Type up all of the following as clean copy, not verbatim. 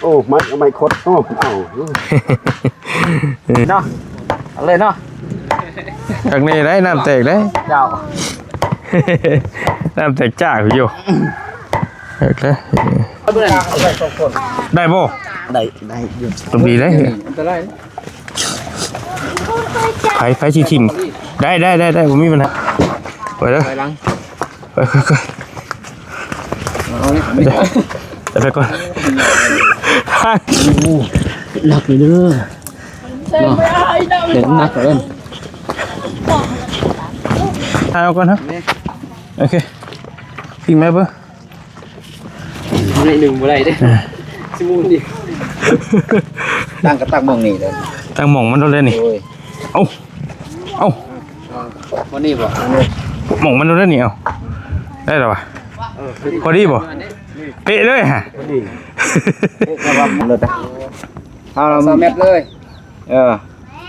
โอ้ไม่คดโอ้เอาเนาะเอาเลยเนาะจากนี้ได้น้ำแตกได้เจ้า น้ำแตกจ้าอยู่โอเคได้บ่ได้อยู่ตรงนี้ได้ไฟชีทิมได้ผมมีปัญหาไปแล้วไปก่อนหนักเลยเด้อเดี๋ยวนักเล่นเอาก่อนครับโอเคทิ้งไหมเบ้อไม่หนึ่งบ่ได้เด้ชิมูนดิตั้งก็ตั้งมองนี่เลยตั้งมองมันโดนเลยนี่เอาวันนี้บ่มองมันโดนเลยนี่เอาได้หรอวะพอดีบ่เป๊ะเลยฮะพอดีระวังเลยแต่เอาเราเม็ดเลย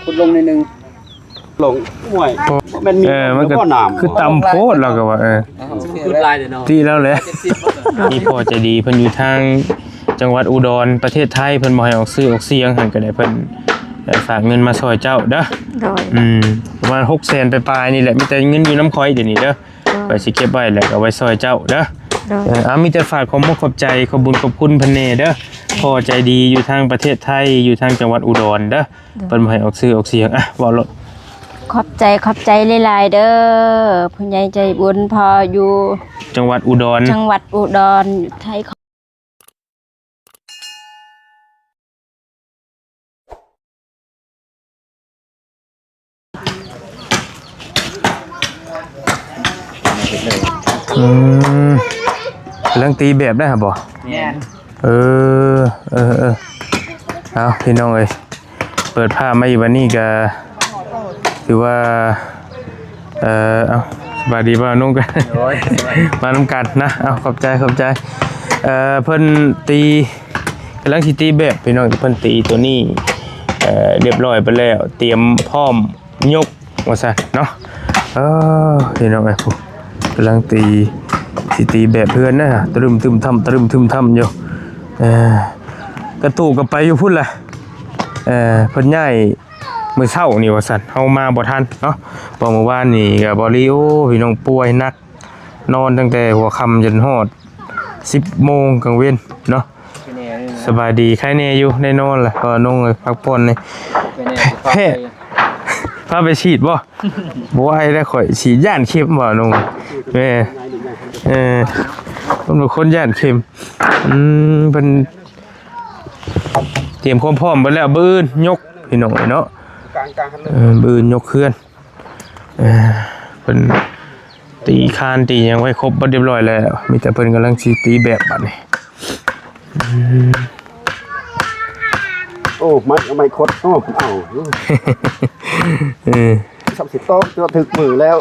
คุณลงในหนึ่งลงห่วยมันมีมันก็คือตำโพดเราก็ว่าคือลายเดี๋ยวเนาะตีแล้วแหละนี่พอใจดีเพิ่นอยู่ทางจังหวัดอุดรประเทศไทยเพิ่นบ่ให้ออกซื้อออกเสียงหั่นก็ได้เพิ่นฝากเงินมาซอยเจ้าเด้อประมาณ 600,000 ไปปลายนี่แหละมีแต่เงินอยู่น้ำคอยเดี๋ยวนี้เด้อไปสิเก็บไว้แล้วก็ไว้ซอยเจ้าเด้อมีแต่ฝากขอบใจขอบบุญขอบคุณเพิ่นแน่เด้อพอใจดีอยู่ทางประเทศไทยอยู่ทางจังหวัดอุดรเด้อเพิ่นบ่ให้ออกซื้อออกเสียงเว้ารถขอบใจหลายๆเด้อผู้ใหญ่ใจบุญพออยู่จังหวัดอุดรไทยเรื่องตีแบบได้ครับบ่เอาพี่น้องเอ้ยเปิดผ้ามาอยู่วันนี้ก็ถือว่าเอาสบายดีป่ะนุ่งกันมาน้ำกันนะเอาขอบใจเพิ่นตีกำลังสิตีแบบพี่น้องเพิ่นตีตัวนี้เรียบร้อยไปแล้วเตรียมพร้อมยกว่าซั่นเนาะพี่น้องเอ้ยกำลังตีแบบเพื่อนนะตรึมทึมทำอยู่กระตูกับไปอยู่พุ่นแหละเพิ่นย้ายมื้อเช้านี่ว่าซั่นเฮามาบ่ทันเนาะเพราะเมื่อวานนี่ก็บ่รีโอพี่น้องป่วยหนักนอนตั้งแต่หัวค่ำจนฮอด 10 โมงกลางเว้นเนาะสบายดีใครแน่อยู่ได้นอนล่ะก็นอนพักผ่อนนี่แพ้พาไปฉีดบ่ไหวได้ข่อยฉีดย่านเข็มบ่น้องแม่ผมเป็นคนย่านเข็มเป็นเตรียมความพร้อมไปแล้วบืนยกพี่น้องเนาะบืนยกเคลื่อนเป็นตีคานตียังไว้ครบเรียบร้อยแล้วมีแต่เพิ่นกำลังสิตีแบบบัดนี้โอ้ไม่คดโอ้เอาสับสิโต๊ะตัวถึกมือแล้ว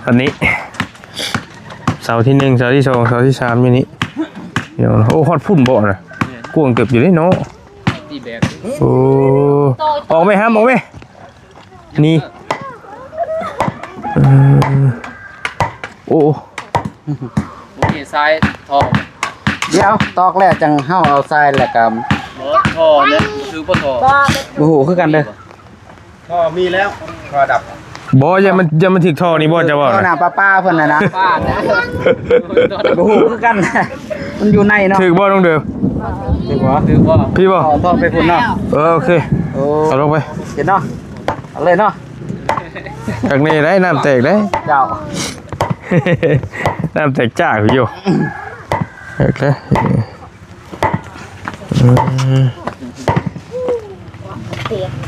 ตอนนี้เสาที่1เสาที่2เสาที่3อยู่นี้เดี๋ยวโอ้ฮอดพุ่นบ่น่ะกวงเก็บอยู่ได้เนาะโอ้ออกไหมครับออกไหมนี่โอ้นี่ทรายทองเดี๋ยวตอกแรกจังเฮาเอาทรายแหละกับท่อเนี่ยคือบ่ท่อโอ้โหคือกันเด้อท่อมีแล้วท่อดับบ่อย่ามันถึกท่อนี่บ่จะว่าท่อน้ำป้าเพิ่นน่ะนะป้านะโอ้โหคือกันมันอยู่ในเนาะถึกบ่ต้องเด้อถึกบ่พี่บ่ท่อไปพุ่นเนาะโอเคเอาลงไปเห็นเนาะเอาเลยเนาะจากนี้ได้น้ำแตกได้เจ้าน้ำแตกจ้าอยู่โอเค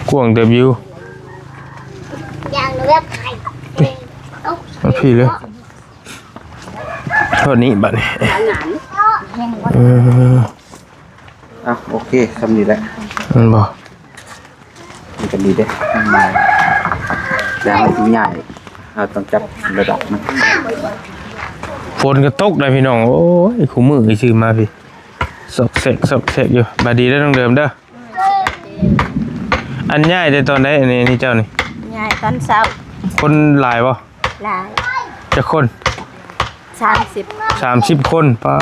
กวางเดบิวมาพี่เลยเท่านี้บัดนี้โอเคทำดีแล้วมันบอกมันจะดีเด้มาแล้วมันใหญ่เราต้องจับระดับมันฝนก็ตกได้พี่น้องโอ้ยขู่มือชื่อมาพี่สกเสกอยู่บาดีได้ต้องเดิมเด้ออันใหญ่แต่ตอนไหนนี่เจ้านี่ใหญ่ตอนเช้าคนหลายบ่หลายจะคน 30คนป้า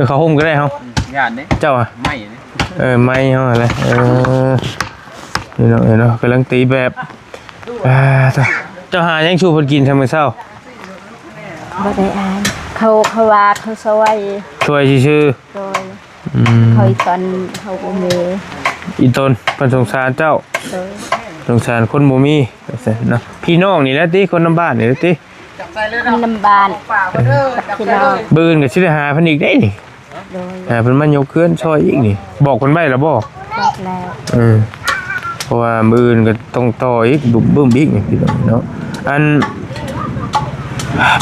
เขาห่มก็ได้เฮา ย่านนี่ เจ้าอ่ะ ไม่นี่ ไม่เฮาอะไรนี่เนาะกำลังตีแบบเจ้าหายังชูเพิ่นกินทำมื้อเช้า บ่ได้อ่านเขาว่าเขาซอย ช่วยชื่อ โดยเขาอีตอนเขาบ่มี อีตนเพิ่นสงสารเจ้า โดย สงสารคนบ่มีเนาะพี่น้องนี่แหละติคนนำบ้านนี่แหละติ คนนำบ้านกับพี่น้อง บื้นก็สิได้หาเพิ่นอีกได้นี่ โดย เพิ่นมายกเคลื่อนช่วยอีกนี่บอกเพิ่นไว้แล้วบ่ บอกแล้ว เพราะว่ามื้ออื่นก็ต้องต่ออีกบุบบึ้มอีกนี่พี่น้องเนาะอัน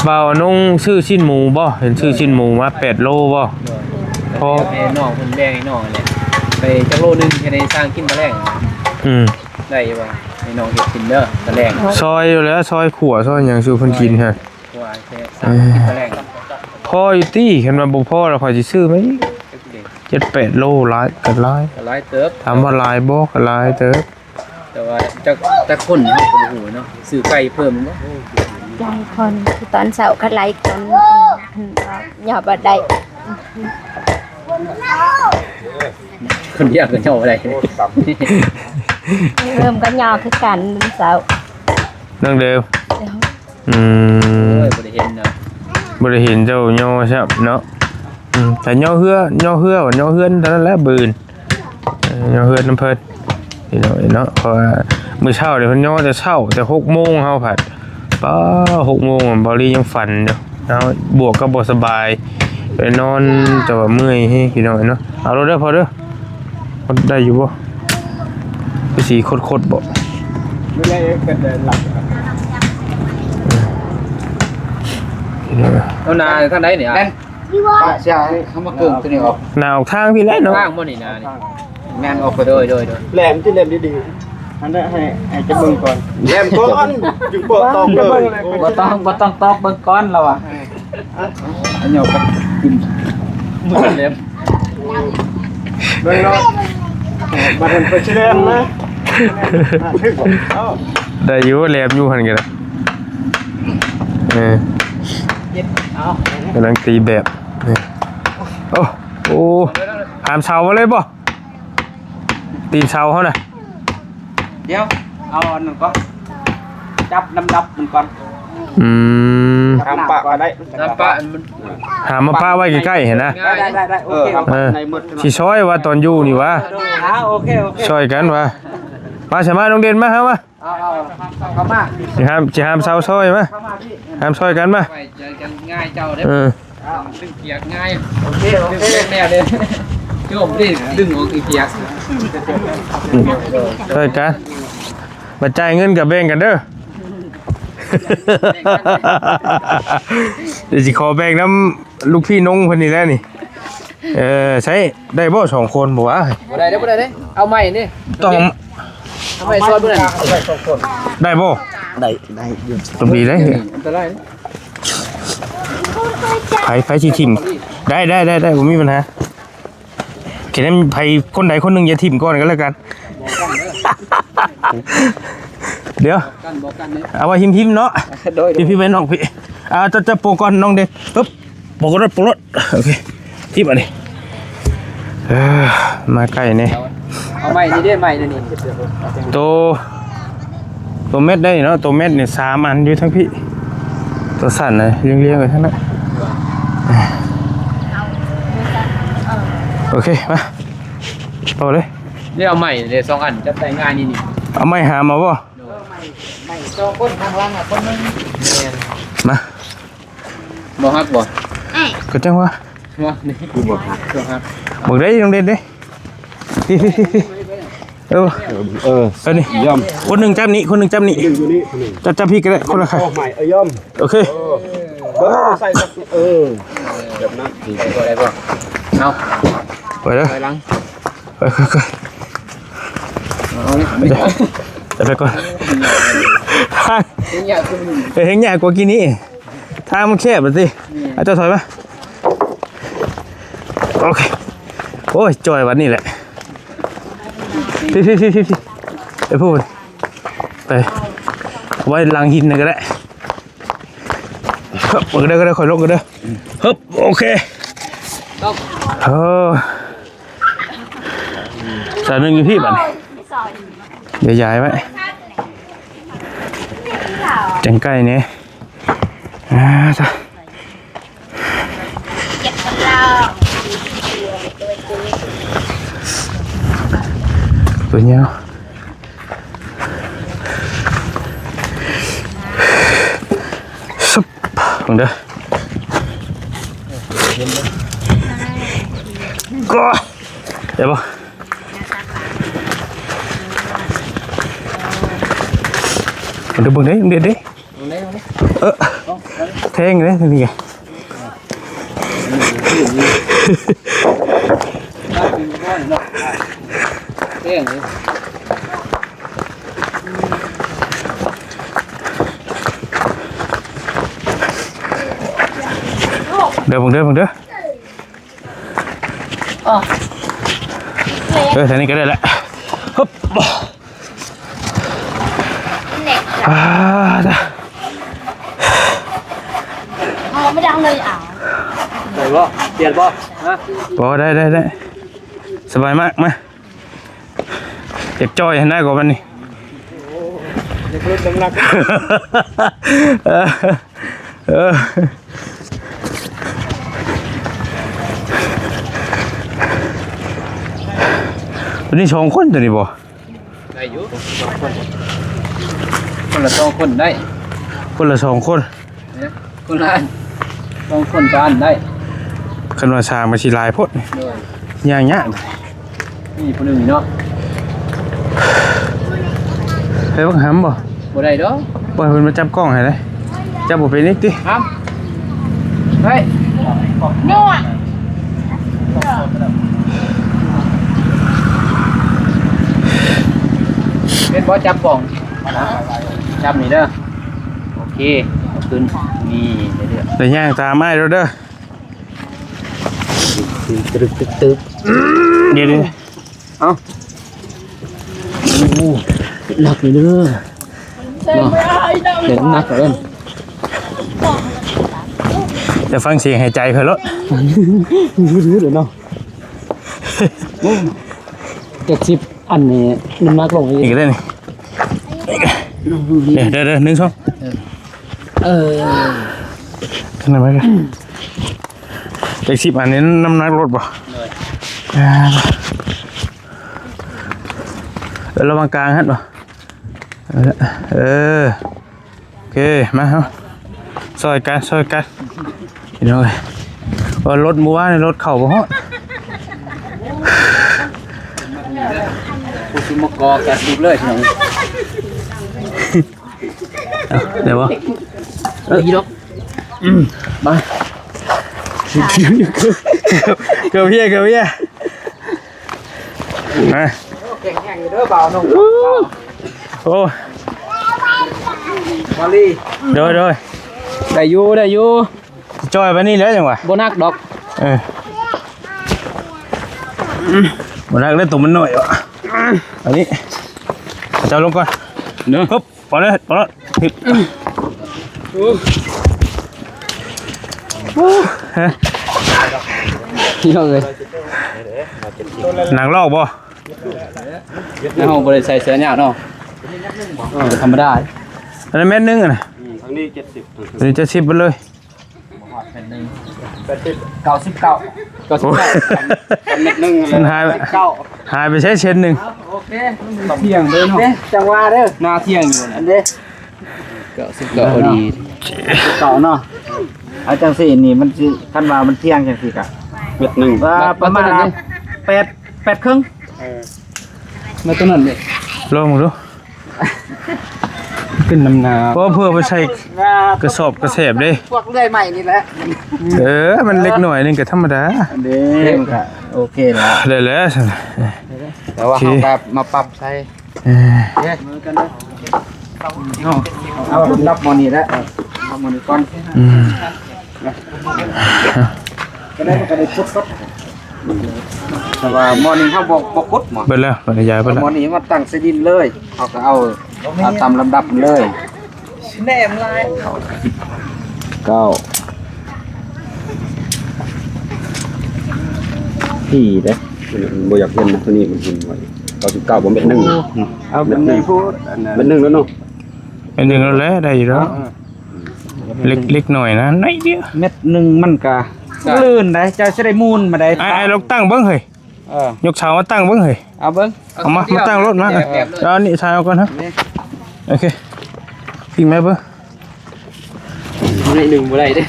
บ่าวนุ่งชื่อชิ้นหมูบ่เห็นชื่อชิ้นหมูมา8โลบ่พอ ไอ้น้องเพิ่นแดงไอ้น้องแหละไปจักโลนึงให้ได้สร้างกินตะแรงได้บ่ไอ้น้องเฮ็ดกินเด้อตะแรง ซอยอยู่แล้วซอยขั่วซอยหยังสู่เพิ่นกินฮะ ว่าแค่สร้างกินตะแรง พออยู่ติเห็นว่าบ่พอแล้วข่อยสิซื้อไหม7-8โลหลายก็หลาย ก็หลายเติบ ถามว่าหลายบ่ก็หลายเด้อ แต่ว่าจักคนเฮาก็บ่ฮู้เนาะซื้อไก่เพิ่มบ่ ยายคนคือตอนเช้าก็ไล่กันอย่าบ่ได้ คนเดียวก็เจ้าบ่ได้ เริ่มก็ยาวคือกันตอนเช้า นั่งเดิม โอ้ยบ่ได้เห็นเนาะ บ่ได้เห็นเจ้าย่อซับเนาะแต่ย่อเฮือว่าย่อเฮือนเท่านั้นแหละบืนย่อเฮือนน้ำเพิ่นพี่น้องเนาะเพราะว่ามื้อเช้าเดี๋ยวเพิ่นย่อแต่เช้าแต่6:00 นเฮาผัดป้า6:00 นบ่รียังฝันอยู่เนาะบวกก็บ่สบายไปนอนแต่ว่าเมื่อยให้พี่น้องเนาะเอารถเด้อพอเด้อพอได้อยู่บ่ไปสีโคตรๆบ่ ไม่ได้เป็นหลักเอานาทางใดเนี่ยนั่นใช่เขามาเกิงตัวนี้ออก หน้าออกทางพี่แหล้วเนาะ ข้างบ่นี่นานี่แม่นออกไปโดยแหลมที่แหลมดีๆอันนั้นให้จะเบิ่งก่อนแหลมก่อนจึงเปิดตอกเลย บ่ต้องตอกเบิ่งก้อนแล้วอ่ะอันเหนียวกับกินมือเล็บ เบิ่งเนาะมาเห็นไปแหลมนะถึงเอ้า ได้อยู่แหลมอยู่หั่นก็ได้เอา กำลังตีแบบนี่โอ้หามเสามาเลยบ่ตีนเสาเขาน่ะ เดี๋ยวเอาอันนั้นก่อนจับน้ำมันก่อน ทำปากได้ น้ำปลามัน หามมาป้าไว้ใกล้ๆเห็นนะ ได้โอเค ในมืด สิช่วยว่าตอนอยู่นี่วะ โอเค ช่วยกันวะมาสามารถโรงเรียนมาครับวะ เข้ามา สิหามเสาช่วยมาหามช่วยกันมา ไปเจอกันง่ายเจ้าเด้ ดึงเกียกง่าย โอเค แน่เลยช่วงนี้ดึงออกอีกเกียก ช่วยกันมาจ่ายเงินกับแบ่งกันเด้อ เดี๋ยวสิขอแบ่งน้ำลูกพี่นงคนนี้แล้วนี่ใช้ได้บ่2 คนบ่วะ บ่ได้เด้เอาใหม่นี่ ต้อง เอาใหม่ซอยเบิ่น ได้บ่ ได้อยู่ ตรงนี้ได้ อันตราย ไผสิทิมได้ผมมีปัญหาแค่นั้นไผคนใดคนหนึงอย่าทิมก่อนก็แล้วกัน เดี๋ยว กันบอกกันนี่ เอาไว้หิมๆเนาะ โดย พี่ไว้น้องพี่จะโปรก่อนน้องเด็กปึ๊บโปรรถโอเคทิมอันนี้มาใกล้นี่ เอาใหม่นี่ได้ใหม่นี่ ตัวเม็ดได้เนาะตัวเม็ดเนี่ย3 อันอยู่ทั้งพี่ตัวสั่นเลยเรียงๆกันทั้งนั้นโอเคมาเอาเลย นี่เอาใหม่เลย2อันจะแต่งงานนี่ เอาไม้หามาบ่ ใหม่2คนทางล่างคนนึง มา บ่ฮักบ่ ก็จังว่า ว่านี่กูบ่ฮักฮัก บอกได้น้องเด็ดเด้พี่นี่ยอมคนหนึ่งจับนี่คนหนึ่งจับนี่ อยู่นี่ จับพี่ก็ได้คนละใคร ออกใหม่ย่อม โอเค ใส่ครับแบบนั้น ได้บ่เอา ไปเลย ไปหลัง ไป เอานี่ จะไปก่อนทาง อย่าคือ เห็นใหญ่กว่ากี่นี้ทางมันแคบเลยสิเจ้าถอยมาโอเคโอ้ยจอยวันนี้แหละพี่ไปพูดไป ไว้ลังหินนี่ก็ได้ฮึบก็ได้ค่อยลงก็ได้ฮึบโอเคใส่หนึ่งอยู่พี่บ้านเดี๋ยวย้ายไว้จังใกล้เนี่ยจ้ะตัวเนี้ยสุบลงเด้อก็เดี๋ยวบ่มันดูบึงđấyเด็ดđấy thế đấy thì kìa bằng đứa thế này cái đây lại húpไม่ดังเลยอ่ะ ได้บ่เปลี่ยนบ่ฮะ บ่ได้สบายมากมาเจ็บจ้อยให้ได้กว่ามันนี่ตัวนี้2คนตัวนี้บ่ได้อยู่คนละ2คนได้ คนละ2คนคนละอัน2คนต่ออันได้คันว่าสร้างมาสิหลายโพดย่างยากนี่ผู้นึงเนาะเฮ้ยบักหำบ่ได้ดอกบ่ให้เพิ่นมาจับกล้องให้เลยจับบ่เป็นอีกติหำเฮ้ยนัวเป็นบ่จับกล่องจับนี่เด้อโอเคเอาขึ้นนี่เด้อแต่ย่างตามไม้เด้อตึบเดี๋ยวเอาหนักนี่เด้อเห็นหนักเอิ้นจะฟังเสียงหายใจเพิ่นแล้วเดี๋ยวเนาะ70อันนี้มันนักลงอีกได้นี่เดี๋ยว1 2ขนาดไหนกัน70อันนี้น้ำหนักลดบ่ระวังกลางฮะบ่โอเคมาครับซอยกันพี่น้องว่ารถมัวในรถเข่าบ่ฮอดผู้ชุมกอกระสุบเลยพี่น้องเดี๋ยวบ่อีดอกมาเกลียมาแข็งอยู่เด้อเบาน้องโอ้มาลีเด้อได้อยู่จอยไปนี่แล้วจังหวะบ่นักดอกบ่นักได้ตุ่มมันหน่อยวะอันนี้เจ้าลงก่อนเด้อฮึบพอแล้วฮึบพี่น้องเอ้ยหนังลอกบ่ในห้องบ่ได้ใส่เสื้อหนาวเนาะธรรมดาอันนั้นเม็ดนึงอ่ะนะทางนี้70อันนี้70ไปเลย99เม็ดนึงมันหายไปใช้เชนนึงโอเคเที่ยงเด้อเนาะจังว่าเด้อหน้าเที่ยงอยู่นั่นเด้99พอดีเนาะเอาจังซี่นี่มันสิคันว่ามันเที่ยงจังซี่กะเม็ดนึงประมาณ8ครึ่งมาตัวนั้นเลยลองดูขึ้นน้ำนาเพราะเพื่อไปใช้กระสอบกระแสบเด้พวกเลื่อยใหม่นี่แหละมันเล็กหน่อยนึงก็ธรรมดาเด้มันก็โอเคแล้วได้แล้วแต่ว่าเฮาแบบมาปรับใส่เด้มือกันเด้อเอารับมอนี่แล้วเอามอนี่ก่อนก็ได้พุดแต่ว่ามอนี่เฮาบ่พุดหมอเบิดแล้วบรรยายเบิดแล้วมอนี่มาตั้งใส่ดินเลยเฮาก็เอาตามลำดับเลย แหนมลายเก้าที่เด้บ่อยากเห็นนะตัวนี้มันเห็นไว้99บ่เม็ดนึงเอาเม็ดนึงพูดเม็ดนึงแล้วเนาะ เป็นหนึ่งแล้วแหละได้อยู่แล้วเล็กหน่อยนะน้อยเดียว เม็ดนึงมันก็ลื่นได้เจ้าสิได้มูลมาได้ ไอ้เราตั้งเบิ่งเฮ้ยยกเสามาตั้งเบิ่งเฮ้ย เอาเบิ่ง เอามาตั้งรถมาเอานี่ชายเอาก่อนฮะโอเคปิ้งไหมเบิ่ง ในหนึ่งบ่ได้เด้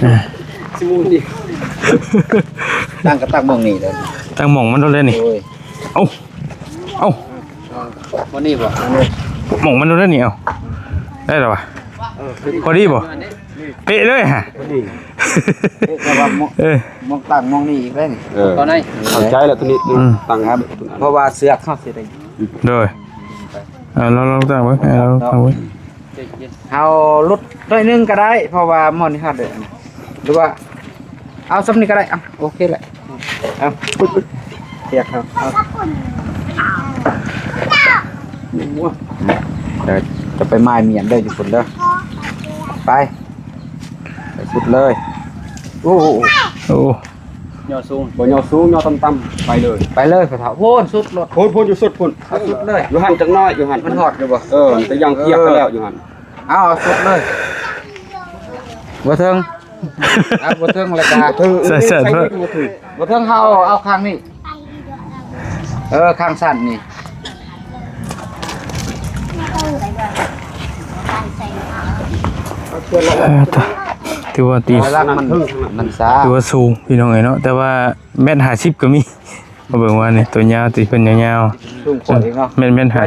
สิมูลดิตั้งก็ตั้งมองนี่เด้อ ตั้งหม่องมันโดนเลยนี่เอ้าบ่นี่บ่ หม่องมันโดนเลยนี่เอาได้หรอวะพอดีบ่เป๊ะเลยฮะ แต่ว่ามองตั้งมองนี่อีกแล้วนี่ตอนไหนเข้าใจแล้วตัวนี้ตั้งครับเพราะว่าเสือกเข้าสิได้ โดยเราตั้งไว้เราตั้งไว้ เอาลุดด้วยนึงก็ได้เพราะว่าหมอนนี่ฮอดเด้อหรือว่าเอาซ้ำนี่ก็ได้โอเคแหละเอาเทียบครับเดี๋ยวจะไปไม้เมียนได้อยู่คนเด้อไปสุดเลยโอ้ยอสูงบ่ยอสูงยอต่ำๆไปเลยไปเถอะโพนสุดรถโพนอยู่สุดพุ่นสุดเลยอยู่หันจักน้อยอยู่หันมันฮอดอยู่บ่แต่ยังเทียบกันแล้วอยู่หันเอาสุดเลยบ่เทิงบ่เทิงแล้วก็ใส่บ่เทิงเอาข้างนี้ข้างสั่นนี่ถือว่าตีมันซาถือว่าสูงพี่น้องเอ๋ยเนาะแต่ว่าเม็ด50ก็มีมาเบิ่งว่านี่ตัวยาวตีเพิ่นยาวๆสูงกว่าอีกเนาะเม็ด50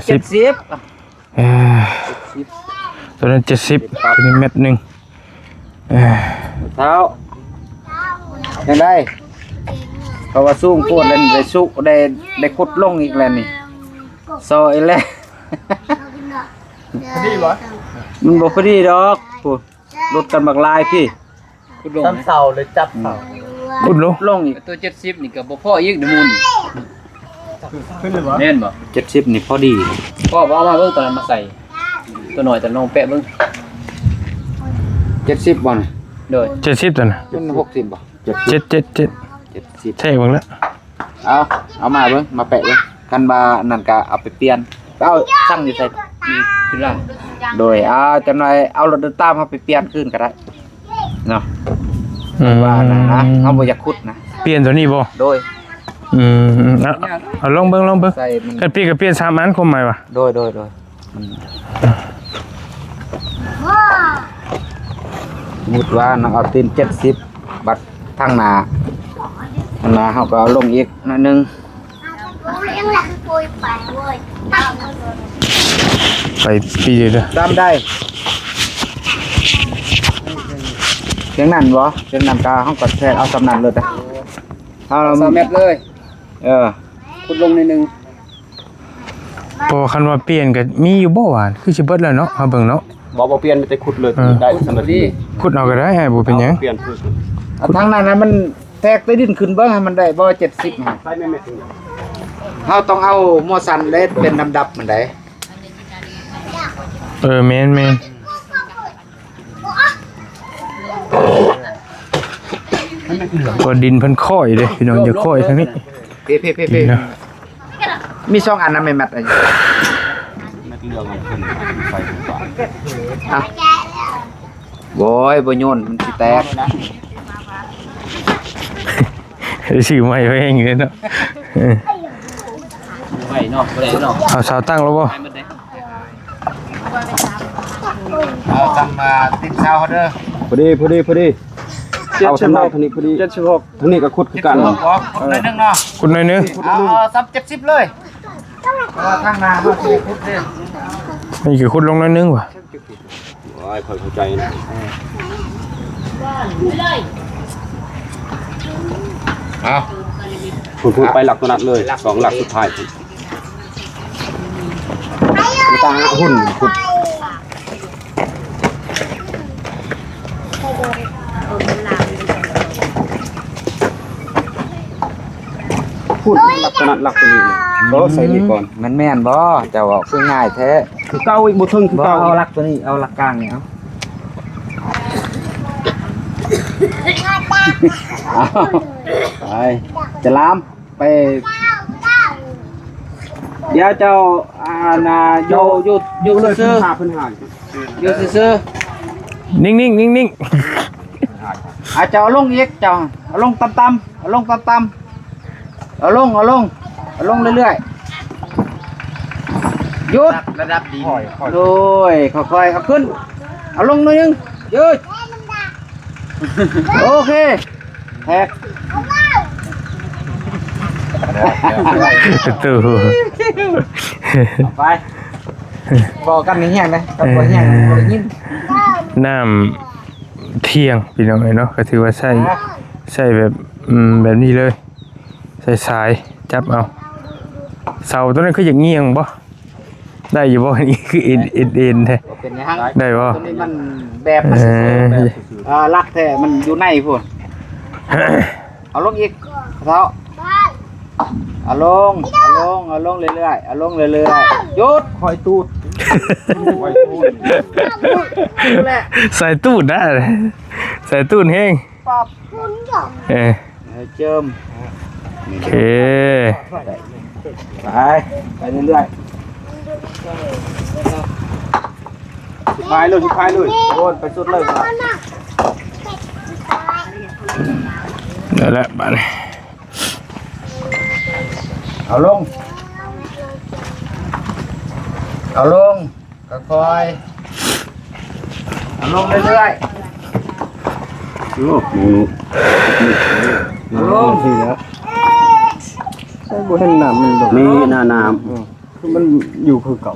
ตัวนั้น70ตัวนี้เม็ดนึงเท้ายังได้เพราะว่าสูงโคตรแล้วได้สุได้ขุดลงอีกแล้วนี่ซอยแล้วพอดีบ่มันบ่พอดีดอกพูดรถกันบักลายพี่ขุดลงเสาเลยจับเสาขุดลงอีกตัว70นี่ก็บ่พออีกเดมูลขึ้นเลยบ่แม่นบ่70นี่พอดีพ่อบ่เอามาเบิ่งตอนนั้นมาใส่ตัวหน่อยแต่น้องแปะเบิ่ง70บ่น่ะโดย70ตัวน่ะเป็น60บ่70ใช่เบิ่งแล้วเอามาเบิ่งมาแปะเบิ่งกันบ่านั่นก็เอาไปเปลี่ยนเอาช่างอยู่ใส่ขึ้นล่างโดยจังหน่อยเอารถเดินตามเฮาไปเปลี่ยนคืนก็ได้เนาะว่านะเฮาบ่อยากขุดนะเปลี่ยนตัวนี้บ่โดยเอาลองเบิ่งกันเปลี่ยนก็เปลี่ยน3อันคมใหม่ว่ะโดยมุดว่านักเอาตีน70บัดทางหน้าเฮาก็เอาลงอีกหน่อยนึงไปปีเด้อตามได้เสียงนั่นบ่เสียงนั่นก็เฮาก็แทนเอาสำนันเลยจ้ะเอา3เมตรเลยขุดลงนิดนึงพอคันว่าเปลี่ยนก็มีอยู่บ่หวานคือสิเบิดแล้วเนาะเฮาเบิ่งเนาะบ่เปลี่ยนมันจะขุดเลยได้สำหรับนี้ขุดเอาก็ได้ให้บ่เป็นหยังเปลี่ยนทางนั้นนะมันแทกใต้ดินขึ้นเบิ่งให้มันได้บ่70ฮะใส่แม่เฮาต้องเอาหม้อสั่นเล็ดเป็นดับมันได้แม่นก็ดินเพิ่นค่อยเด้พี่น้องอย่าค่อยทางนี้เพ่มี2อันนะแม่แมทอันนี้แมทเรื่องมันขึ้นไฟฟ้าโว้ยบ่โยนมันสิแตกสิใหม่ไว้เองเลยเนาะไว้เนาะบ่ได้เนาะเอาเสาตั้งแล้วบ่เอาตั้งมาติดเสาเด้อพอดีเอาสำนักทางนี้พอดี76ทางนี้ก็ขุดคือกันหน่อยนึงเนาะขุดหน่อยนึงซับ70เลยทางนาเฮาสิขุดเด้นี่คือขุดลงหน่อยนึงว่ะโอ้ยค่อยเข้าใจนะขุดไปหลักตัวนั้นเลย2หลักสุดท้ายตาหุ่นขุดหลักตัวนั้นหลักตัวนี้ใส่นี่ก่อนมันแม่นบ่เจ้าคือง่ายแท้คือเก่าอีกบ่ถึงคือเก่าเอาหลักตัวนี้เอาหลักกลางนี่เอา เอาไปจะลามไปเดี๋ยวเจ้านาอยู่ซื่อ หาเพิ่นหา ๆอยู่ซื่อ นิ่งๆนิ่ง ๆเจ้าเอาลงอีกเจ้าเอาลงต่ำๆเอาลงต่ำๆเอาลงเรื่อยๆหยุดระดับดีโดยค่อยๆเอาขึ้นเอาลงหน่อยนึงหยุดโอเคแท็ก ๆตู่ ไปบอกกันนี่แห้งเลยตะโกนแห้งบ่ได้ยิน น้ำเที่ยงพี่น้องเนาะก็ถือว่าใช่แบบแบบนี้เลยใส่สายจับเอาเสาตัวนั้นคืออย่างเงียงบ่ได้อยู่บ่นี่คือเอ็นแท้ เป็นยัง ได้บ่ ตัวนี้มันแบบมันรักแท้มันอยู่ในพุ่นเอาลงอีกเท้าเอาลงเรื่อยๆเอาลงเรื่อยๆหยุดคอยตูดคอยตูดแหละ ใส่ตูดได้ใส่ตูดแห้ง ปอบ เจิม โอเค ไปเรื่อยๆสุดท้ายเลยโดนไปสุดเลยครับ นั่นแหละบ้าน เอาลงค่อยๆเอาลงเรื่อยๆ โอ้โห เอาลง สินะใช่บ่เห็นน้ำมันลงมีหน้าน้ำคือมันอยู่คือเก่า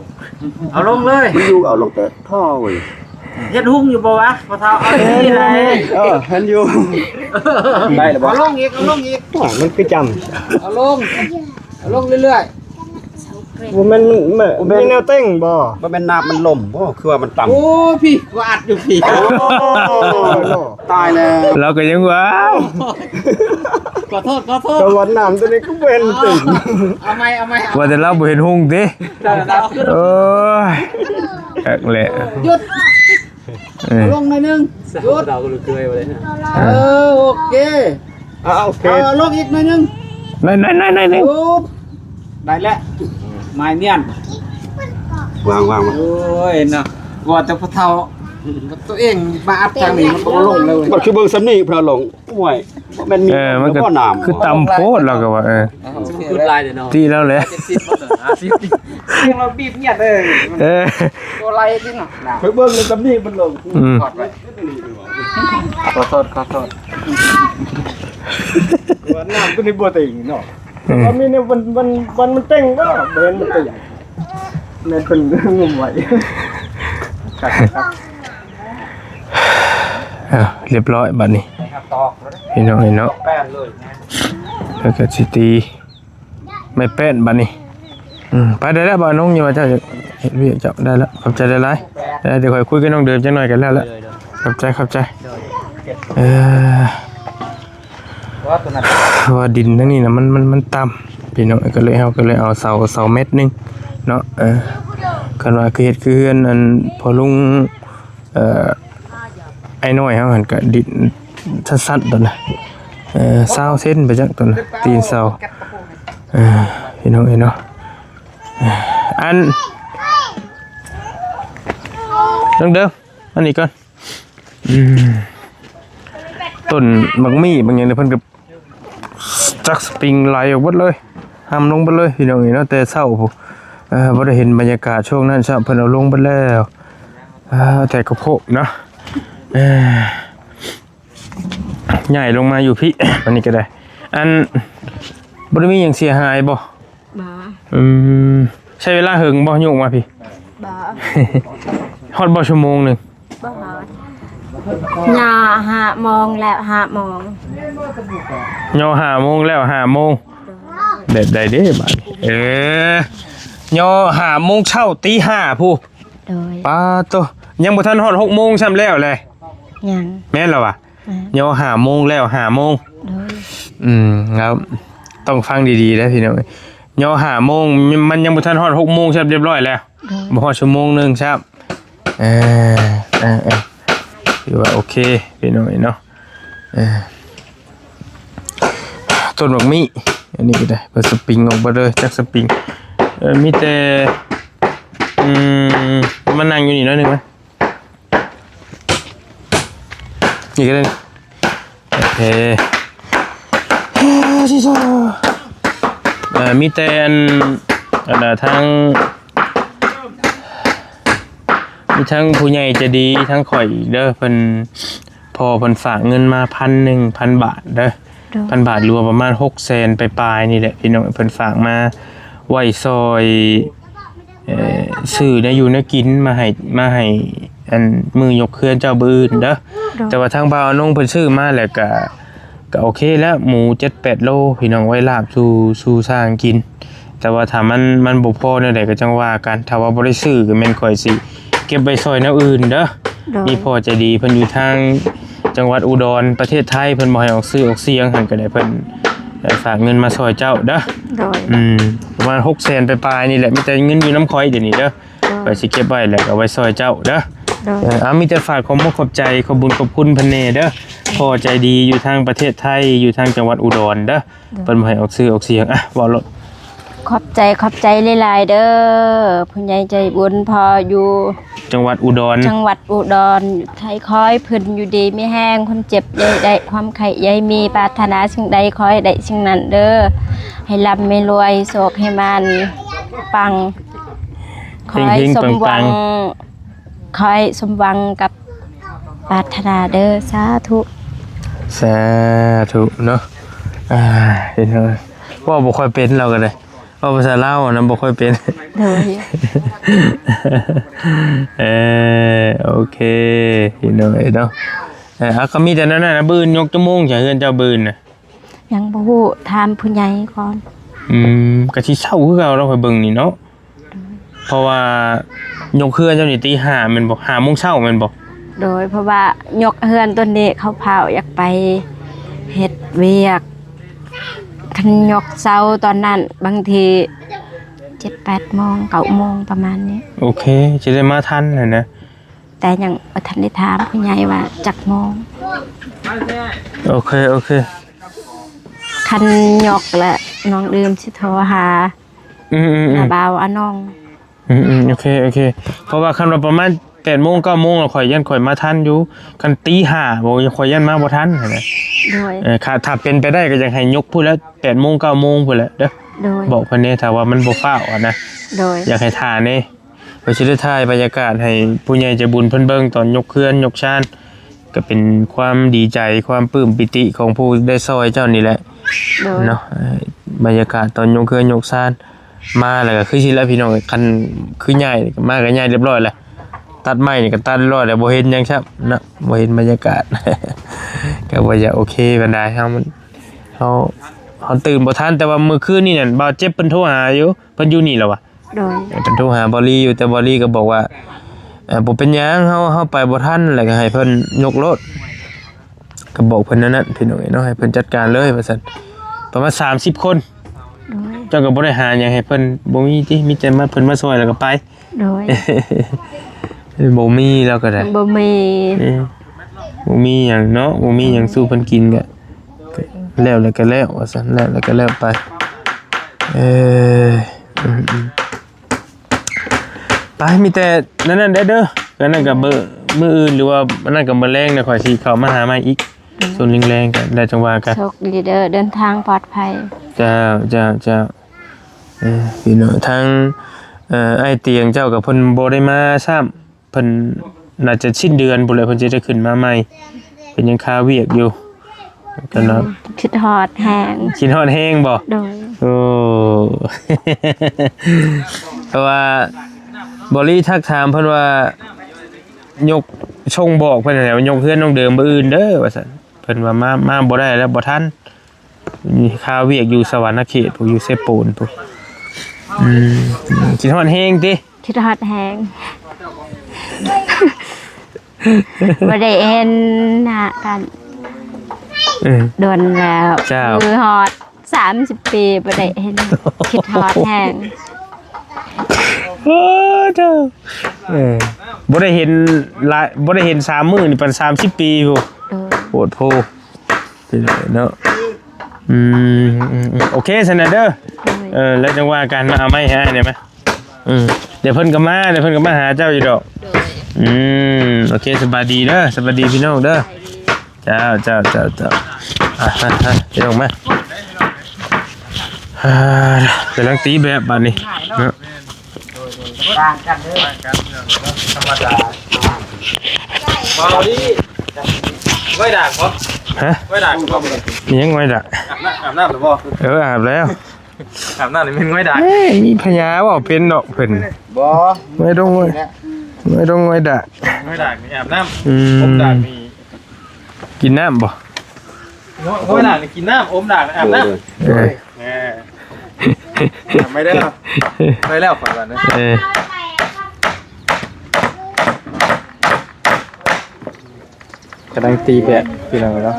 เอาลงเลย มันอยู่เอาลงแต่ท่อเว้ย เฮ็ดหุ้งอยู่บ่วะพอเท้าเอาที่ไหน เห็นอยู่ได้หรือบ่ เอาลงอีก มันคือจ เอาลงเรื่อย ำบ่แม่นมีแนวเต้งบ่บ่แม่นน้ำมันล่มบ่คือว่ามันต่ำ ๆโอ้พี่กูอัดอยู่พี่ ตายแล้ว เราก็ยังว้าว ขอโทษ ตะวันน้ำตัวนี้ก็เป็นติ่ง เอาไหม ว่าแต่เราบ่เห็นหุ่งติ เอาขึ้น โอ้ยอักแหละ หยุด เออ ลงหน่อยนึงหยุดเราก็รู้เกยไปเลยโอเค โอเค เอาลงอีกหน่อยนึง นั่น หยุดได้แล้วไม้เนียน วาง โอ้ยนะว่าแต่พอเท่าตัวเองมาอัดทางนี้มันก็ลงเลย มันคือเบิ่งซ้ำนี่เพนหลงห่วยบ่แม่นมี มันก็ น้ำ คือตำโพดเราก็ว่าคือลายเดี๋ยวเนาะ ตีแล้วแหละ เราบีบเงียบเลย ตัวไรนี่น่ะ ไปเบิ่งในซ้ำนี่มันลง ถอดไปขอโทษ ว่าน้ำตัวนี้บ่ติ่งเนาะว่ามีเนี่ยมันเต้งบ่เบิ่นมันติ่งแม่นเพิ่นงมไว้ เรียบร้อยบัดนี้ ตอก พี่น้องเนาะ แป้นเลย แล้วก็สิตีไม่แป้นบัดนี้ไปได้แล้วบ่น้องอย่าว่าเจ้าจะเฮ็ดเวียกเจ้าได้แล้วขอบใจหลายๆเดี๋ยวค่อยคุยกับน้องเดิมจังหน่อยกันแล้วขอบใจว่าตัวนั้น ว่าดินทั้งนี้นะมันต่ำพี่น้องก็เลยเอาเสาเม็ดนึงเนาะคันว่าคือเฮ็ดคือเฮือนอันพอลุงไอ้น้อยเฮาหันก็ดินสั้นๆตัวน่ะ20 เซนไปจังตัวน่ะตีนเสาพี่น้องเนาะอันเดิมอันนี้ก่อนต้นมักมี่บางอย่างเนี่ยเพิ่นก็จักสปริงไหลออกหมดเลยห้ามลงไปเลยพี่น้องเนาะแต่เช้าพุ่นบ่ได้เห็นบรรยากาศช่วงนั้นซะเพิ่นเอาลงไปแล้วแต่กระโพกเนาะใหญ่ลงมาอยู่พี่ อันนี้ก็ได้อันบ่ได้มีหยังเสียหายบ่ บ่ ใช้เวลาหึงบ่ยุ่งมาพี่ บ่ ฮอดบ่ชั่วโมงนึง บ่ฮอดหน้า5 โมงแล้ว5 โมง ย่อ5 โมงแล้ว5 โมงเด็ดได้เด้บัดย่อ5 โมงเช้าตี 5ผู้ โดย ปาโตยังบ่ทันฮอด6 โมงซ้ำแล้วเลย ยัง แม่นแล้ววะย่อ5 โมงแล้ว5 โมง โดย ครับต้องฟังดีๆนะพี่น้องย่อ5 โมงมันยังบ่ทันฮอด6 โมงครับเรียบร้อยแล้วบ่ฮอดชั่วโมงนึงครับถือว่าโอเคพี่น้องเนาะ ต้นบักมี่อันนี้ก็ได้เปิดสปริงออกมาเลยจากสปริงมีแต่มานั่งอยู่นี่น้อยหนึ่งไหมนี่ก็ได้โอเคมีแต่ทั้งมีทั้งผู้ใหญ่จะดีทั้งข่อยอีกเด้อเพิ่นพอเพิ่นฝากเงินมา1,000 บาทเด้อ1,000 บาทรวมประมาณ600,000ไปปลายนี่แหละพี่น้องเพิ่นฝากมาไว้ซอยซื้อได้อยู่นะกินมาให้อันมือยกเคลื่อนเจ้าบืนเด้อแต่ว่าทางบ่าวน้องเพิ่นซื้อมาแล้วก็โอเคแล้วหมู 7-8 โลพี่น้องไว้ลาบสู่สร้างกินแต่ว่าถ้ามันบ่พอแนวใดก็จังว่ากันถ้าว่าบ่ได้ซื้อก็แม่นข่อยสิเก็บไว้ซอยแนวอื่นเด้อมีพอใจดีเพิ่นอยู่ทางจังหวัดอุดรประเทศไทยเพิ่นบ่ให้ออกซื้อออกเสียงหั่นก็ได้เพิ่นฝากเงินมาซอยเจ้าเด้อประมาณ600,000ไปปลายนี่แหละมีแต่เงินอยู่น้ำข่อยเดี๋ยวนี้เด้อไปสิเก็บไว้แล้วก็ไว้ซอยเจ้าเด้อมีแต่ฝากความขอบใจขอบบุญขอบคุณเพิ่นแน่เด้อพอใจดีอยู่ทางประเทศไทยอยู่ทางจังหวัดอุดรเด้อเพิ่นบ่ให้ออกซื้อออกเสียงเว้ารถขอบใจหลายๆเด้อผู้ใหญ่ใจบุญพออยู่จังหวัดอุดรไทยคอยเพิ่นอยู่ดีไม่แห้งคนเจ็บได้ความไข่ใหญ่มีปรารถนาสิ่งใดคอยได้สิ่งนั้นเด้อให้ร่ำให้รวยโชคให้มันปังคอยสมหวังกับปรารถนาเด้อสาธุเนาะเห็นเลยว่าบ่ค่อยเป็นเราก็เลยว่าภาษาลาวนะบ่ค่อยเป็นโอเคเห็นเลยเนาะก็มีแต่นั้นนะบืนยกจมูกจากเฮือนเจ้าบืนน่ะยังบ่ฮู้ถามผู้ใหญ่ก่อนก็สิเช้าคือเก่าเราค่อยเบิ่งนี่เนาะเพราะว่ายกเฮือนเจ้านี่ตี 5แม่นบ่ 5 โมงเช้าแม่นบ่โดยเพราะว่ายกเฮือนต้นนี้เขาเผาอยากไปเฮ็ดเวียกคันยกเช้าตอนนั้นบางที 7-8 โมง 9 โมงประมาณนี้โอเคจะได้มาทันนะแต่ยังบ่ทันได้ถามผู้ใหญ่ว่าจักโมงโอเคคันยกและน้องดื่มสิโทรหาบ่าวอาน้องโอเคเพราะว่าคันว่าประมาณ8 โมง 9 โมงข่อยมาทันอยู่คันตี 5บ่ข่อยยันมาบ่ทันนะด้วยถ้าเป็นไปได้ก็อยากให้ยกพูดแล้ว8 โมง 9 โมงพุ่นแหละเด้อบอกเพิ่นนี่ถ้าว่ามันบ่ฟ้าวนะอยากให้ท่านี่เพื่อสิได้ถ่ายบรรยากาศให้ผู้ใหญ่ใจบุญเพิ่นเบิ่งตอนยกเคลื่อนยกชานก็เป็นความดีใจความปลื้มปิติของผู้ได้ซอยเจ้านี่แหละเนาะบรรยากาศตอนยกเคลื่อนยกชานมาแล้วก็คือสิแล้วพี่น้องคันคือใหญ่มาก็ใหญ่เรียบร้อยแล้วตัดไม้นี่ก็ตัดเรียบร้อยแล้วบ่เห็นหยังครับเนาะบ่เห็นบรรยากาศก็บ่อยากโอเคปานใดเฮาตื่นบ่ทันแต่ว่ามื้อคืนนี่นั่นบ่าวเจ็บเพิ่นโทรหาอยู่เพิ่นอยู่นี่แล้ววะโดยเพิ่นโทรหาบอลี่อยู่แต่บอลี่ก็บอกว่าบ่เป็นหยังเฮาไปบ่ทันแล้วก็ให้เพิ่นยกรถก็บอกเพิ่นนั่นพี่น้องเนาะให้เพิ่นจัดการเลยว่าซั่นประมาณ30 คนเจ้าก็บ่ได้หาหยังให้เพิ่นบ่มีติมีแต่มาเพิ่นมาช่วยแล้วก็ไปโดยบ่มีแล้วก็ได้บ่มีหยังเนาะบ่มีหยังสู้เพิ่นกินก็แล้วก็แล้วว่าซั่นแล้วก็แล้วไปไปมีแต่นั่นเด้อก็นั่นก็มื้ออื่นหรือว่านั่นก็มื้อแลงน่ะข่อยสิเข้ามาหาใหม่อีกส่วนแรงๆกันได้จังว่ากันโชคดีเด้อเดินทางปลอดภัยจ้าพี่น้องทางไอ้เตียงเจ้ากับเพิ่นบ่ได้มาซ้ำเพิ่นน่าจะสิ้นเดือนพุ่นแหละเพิ่นจะได้ขึ้นมาใหม่เป็นยังคาเวียกอยู่กันเนาะคิดฮอดแห้งบ่โดยโอ้เพราะว่าบริทักถามเพิ่นว่ายกชงบอกเพิ่นแล้วยกเพื่อนน้องเดิมบ่อื่นเด้อว่าซั่นเพิ่นว่ามาบ่ได้แล้วบ่ทันมีคาเวียกอยู่สวรรณเขตพวกอยู่เซปูนพวกคิดฮอดแห้งติคิดฮอดแห้งบ่ได้เห็นหน้ากันโดนแล้วคือฮอด30 ปีบ่ได้เห็นคิดฮอดแห้งเจ้าบ่ได้เห็น30 มื้อนี่เป็น30 ปีพุ่นโหดโพ พี่น้องเนาะโอเคสนาเด้อแล้วจังว่ากันมาเอาไม้ให้ได้ไหมเดี๋ยวเพิ่นก็มาหาเจ้าอยู่ดอกโอเคสบายดีเด้อสบายดีพี่น้องเด้อเจ้าพี่น้องมากำลังตีแบบบัดนี้เนาะต่างกันเด้อธรรมดาเบาดิไว้ด่าบ่ฮะไว้ด่าบ่มียังไว้ด่าอาบน้ำหรือบ่อาบแล้วอาบน้ำนี่มันไว้ด่ามีพญาบ่เป็นดอกเพิ่นบ่ไม่ต้องไว้ด่าไว้ด่านี่อาบน้ำอมด่านี่กินน้ำบ่ไว้ด่านี่กินน้ำอมด่าอาบน้ำไม่ได้แล้วไปแล้วฝันวันนั้นกำลังตีแบะพี่น้องเนาะ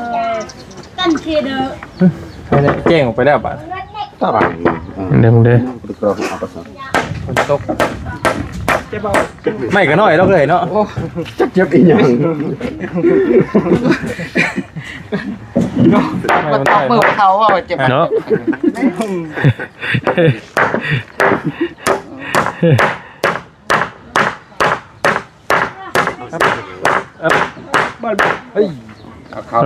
กันเชียร์เด้อไม่ได้แจ้งออกไปได้ป่ะต่อไปเด้อคนตกไม่ก็น้อยแล้วเลยเนาะจับเจ็บอีกอย่างมาตบมือเขาว่าเจ็บเนาะเฮ้ยเขา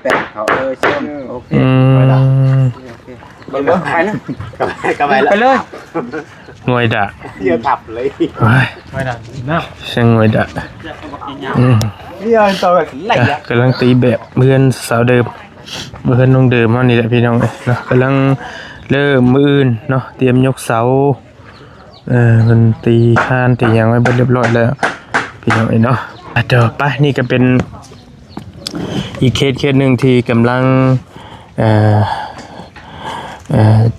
แปะเขาเชื่อมโอเคไปละไปนะไปเลยงวยด่าเดี๋ยวถับเลยงวยด่าน้ำเสียงงวยด่านี่เอาตัวแบบไหลอ่ะกำลังตีแบบเพื่อนสาวเดิมเพื่อนน้องเดิมมันนี่แหละพี่น้องเนาะกำลังเริ่มมืออื่นเนาะเตรียมยกเสามันตีคานตีอย่างไว้เรียบร้อยแล้วพี่น้องเนาะเดี๋ยวไปนี่ก็เป็นอีกเคสหนึ่งที่กำลัง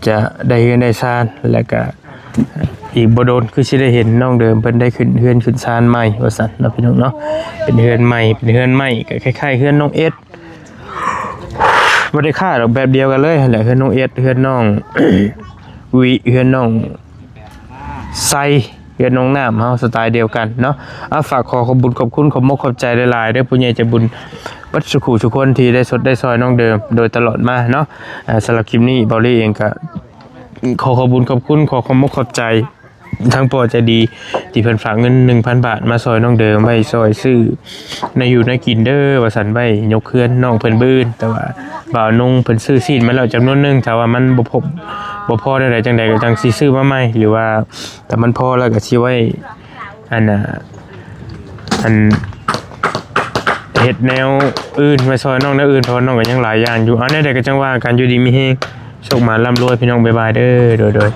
จะได้เงินได้ซานแล้วก็อีกบ่โดนคือสิได้เห็นน้องเดิมเพิ่นได้ขึ้นเฮือนขึ้นซานใหม่ว่าซั่นเนาะพี่น้องเนาะเป็นเฮือนใหม่ก็คล้ายๆเฮือนน้องเอสบ่ได้ค่าดอกแบบเดียวกันเลยแหละเฮือนน้องเอสเฮือนน้อง วิเฮือนน้องไซเฮือนน้องน้ำเฮาสไตล์เดียวกันเนาะฝากขอขอบคุณขอบมกขอบใจหลายๆเด้อผู้ใหญ่ใจบุญวัดสุขุทุกคนที่ได้สดได้ซอยน้องเดิมโดยตลอดมาเนาะสำหรับคลิปนี้เบาลี่เองก็ขอขอบคุณขอขอบมกขอบใจทั้งปอใจดีที่เพิ่นฝากเงิน 1,000 บาทมาซอยน้องเดิมไว้ซอยซื้อในอยู่ในกินเด้อว่าซั่นไว้ยกเคลื่อนน้องเพิ่นบื้นแต่ว่าบ่าวนุ่งเพิ่นซื้อซีนมาแล้วจำนวนนึงถ้าว่ามันบ่พอได้จังใดก็จังสิซื้อมาใหม่หรือว่าแต่มันพอแล้วก็สิไว้อันเฮ็ดแนวอื่นไว้ซอยน้องแนวอื่นเพราะน้องก็ยังหลายอย่างอยู่อันนี้ได้ก็จังว่ากันอยู่ดีมีแฮงโชคมาร่ำรวยพี่น้องบ๊ายบายเด้อโดย